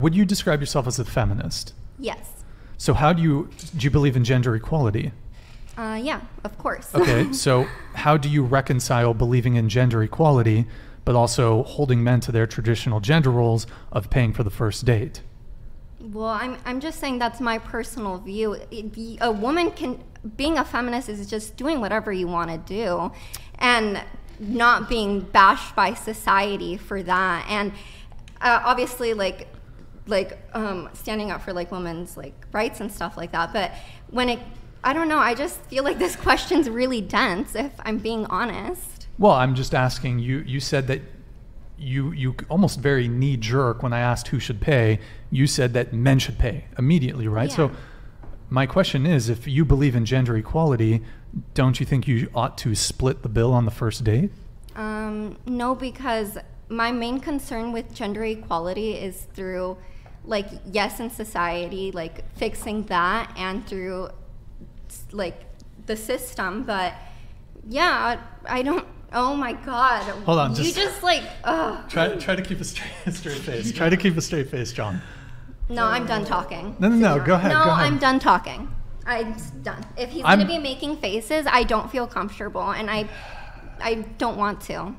Would you describe yourself as a feminist? Yes. So how do you believe in gender equality? Yeah, of course. Okay, so how do you reconcile believing in gender equality but also holding men to their traditional gender roles of paying for the first date? Well, I'm just saying that's my personal view. A woman being a feminist is just doing whatever you want to do and not being bashed by society for that. And obviously standing up for like women's like rights and stuff like that. But I don't know, I just feel like this question's really dense, if I'm being honest. Well, I'm just asking, you said that you almost very knee-jerk when I asked who should pay, you said that men should pay immediately, right? Yeah. So my question is, if you believe in gender equality, don't you think you ought to split the bill on the first date? No, because my main concern with gender equality is through, like, yes, in society, like, fixing that, and through like the system. But yeah, I don't, oh my god, hold on, you just like try to keep a straight face. Try to keep a straight face, John. No, I'm done talking. No, go ahead. I'm done talking. I'm done. If he's gonna be making faces, I don't feel comfortable, and I don't want to.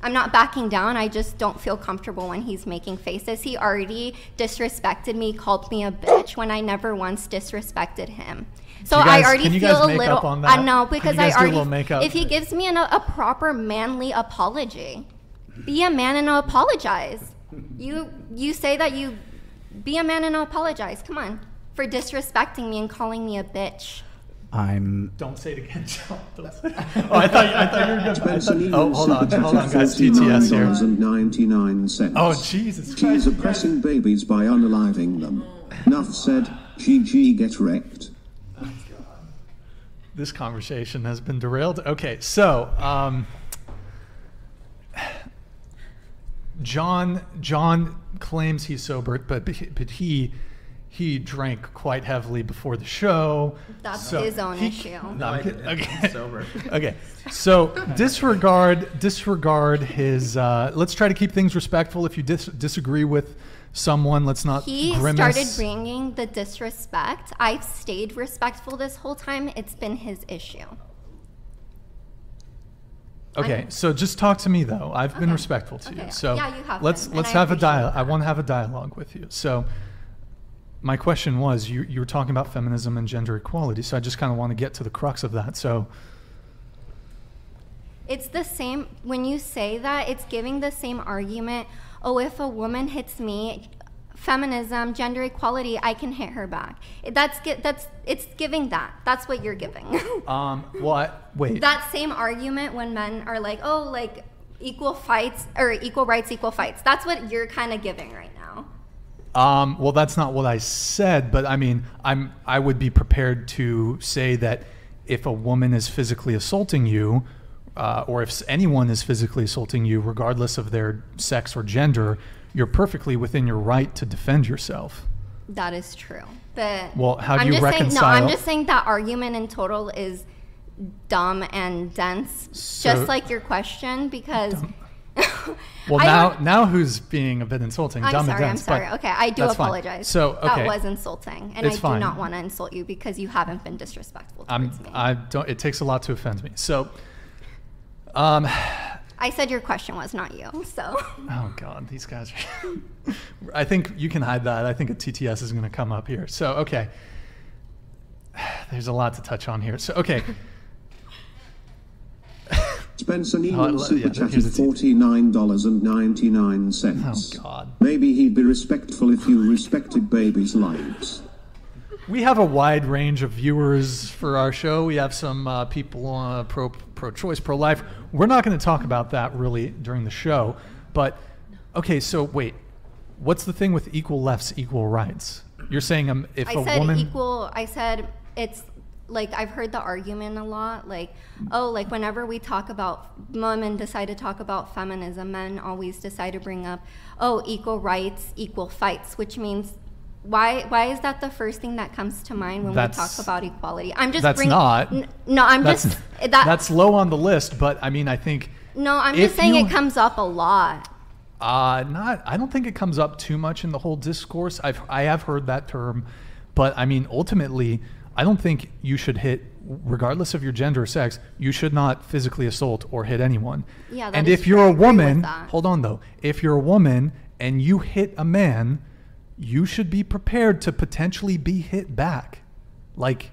I'm not backing down. I just don't feel comfortable when he's making faces. He already disrespected me, called me a bitch when I never once disrespected him. So I already feel a little. I know, because I already. If he gives me a proper manly apology, be a man and apologize. You say that you be a man and apologize. Come on, for disrespecting me and calling me a bitch. Don't say it again, John. Oh, I thought you were good. Hold on, guys. TTS here. 99 cents. Oh, Jesus Christ. She's oppressing babies by unaliving them. Enough said. GG, get wrecked. This conversation has been derailed. Okay, so John claims he's sober, but he drank quite heavily before the show. That's his own issue. No, okay. Sober. Okay. So disregard his. Let's try to keep things respectful. If you disagree with someone, let's not grimace. Started bringing the disrespect. I've stayed respectful this whole time. It's been his issue. Okay, so just talk to me though. I've been respectful to you. So yeah, you have. Let's have a dialogue. I want to have a dialogue with you. So my question was, you were talking about feminism and gender equality, so I just kind of want to get to the crux of that. So it's the same when you say that. It's giving the same argument. Oh, if a woman hits me, feminism, gender equality, I can hit her back. It's giving that. That's what you're giving. Wait. That same argument when men are like, oh, like equal fights or equal rights, equal fights. That's what you're kind of giving right now. Well, that's not what I said, but I mean, I would be prepared to say that if a woman is physically assaulting you, or if anyone is physically assaulting you, regardless of their sex or gender, you're perfectly within your right to defend yourself. That is true. But well, how do you reconcile? I'm just saying that argument in total is dumb and dense, just like your question, because... Well, now who's being a bit insulting? I'm sorry. Okay, I do apologize. So, okay. That was insulting, and I do not want to insult you because you haven't been disrespectful towards me. It takes a lot to offend me. So, I said your question was not you. So. Oh God, these guys are. I think you can hide that. I think a TTS is going to come up here. So okay, there's a lot to touch on here. So okay. Spencer Neal super chatted $49.99. Oh God. Maybe he'd be respectful if you respected babies' lives. We have a wide range of viewers for our show. We have some people pro-choice, pro-life. We're not going to talk about that really during the show. But okay, so wait, what's the thing with equal lefts, equal rights? You're saying if a woman... I said it's... Like, I've heard the argument a lot, like, oh, like, whenever we talk about, women decide to talk about feminism, men always decide to bring up, oh, equal rights, equal fights, which means, why is that the first thing that comes to mind when we talk about equality? That's low on the list, but, I mean, I think... No, I'm just saying it comes up a lot. Not. I don't think it comes up too much in the whole discourse. I have heard that term, but I mean, ultimately, I don't think you should hit, regardless of your gender or sex, you should not physically assault or hit anyone. Yeah, that and is if you're true. a I agree with woman, that. hold on though, if you're a woman and you hit a man, you should be prepared to potentially be hit back. Like,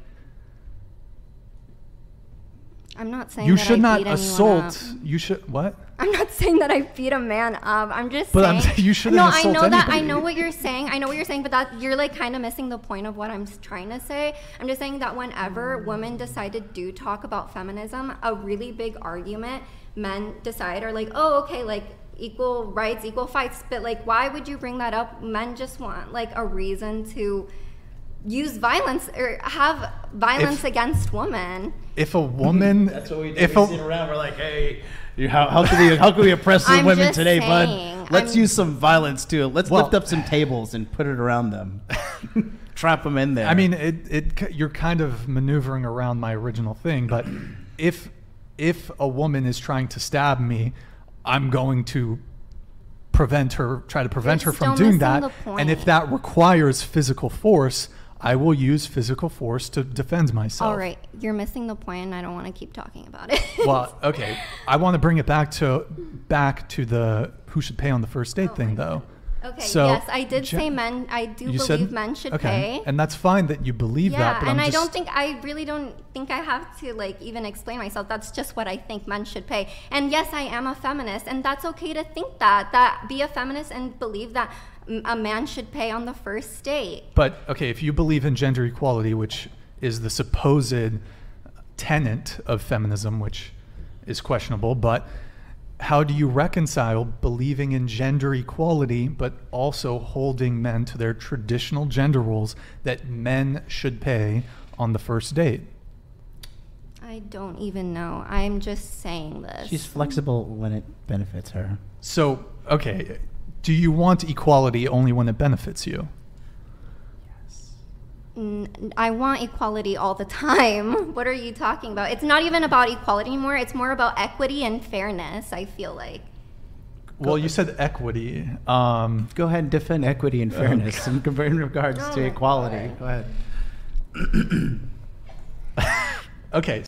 I'm not saying you that should I not beat anyone assault. up. You should what? I'm not saying that I beat a man up. I'm just But saying. you shouldn't no, assault I know that. I anybody. know what you're saying. I know what you're saying, but that you're like kind of missing the point of what I'm trying to say. I'm just saying that whenever women decide to do talk about feminism, a really big argument men decide are like, oh, okay, like equal rights, equal fights. But like, why would you bring that up? Men just want like a reason to use violence or have violence against women. If a woman, That's what we do. if We a, sit around. We're like, hey, how can we oppress some I'm women just today, saying, bud? Let's use some violence too. Let's Well- lift up some tables and put it around them. Trap them in there. I mean, you're kind of maneuvering around my original thing, but if a woman is trying to stab me, I'm going to try to prevent You're her from still doing missing that. the And if point. that requires physical force, I will use physical force to defend myself. All right, you're missing the point, and I don't want to keep talking about it. Well, okay. I want to bring it back to the who should pay on the first date thing, though. Okay, So, yes, I did Jen- say men. I do You believe said men should okay, pay. and that's fine that you believe Yeah, that. But and I'm just, I really don't think I have to like even explain myself. That's just what I think men should pay. And yes, I am a feminist, and that's okay to think that be a feminist and believe that a man should pay on the first date. But okay, if you believe in gender equality, which is the supposed tenet of feminism, which is questionable, but how do you reconcile believing in gender equality but also holding men to their traditional gender roles that men should pay on the first date? I don't even know. I'm just saying this. she's flexible when it benefits her. So, okay, do you want equality only when it benefits you? I want equality all the time. What are you talking about? It's not even about equality anymore. It's more about equity and fairness, I feel like. Well, you said equity. Go ahead and defend equity and fairness in regards Oh to my equality. God. Go ahead. Okay,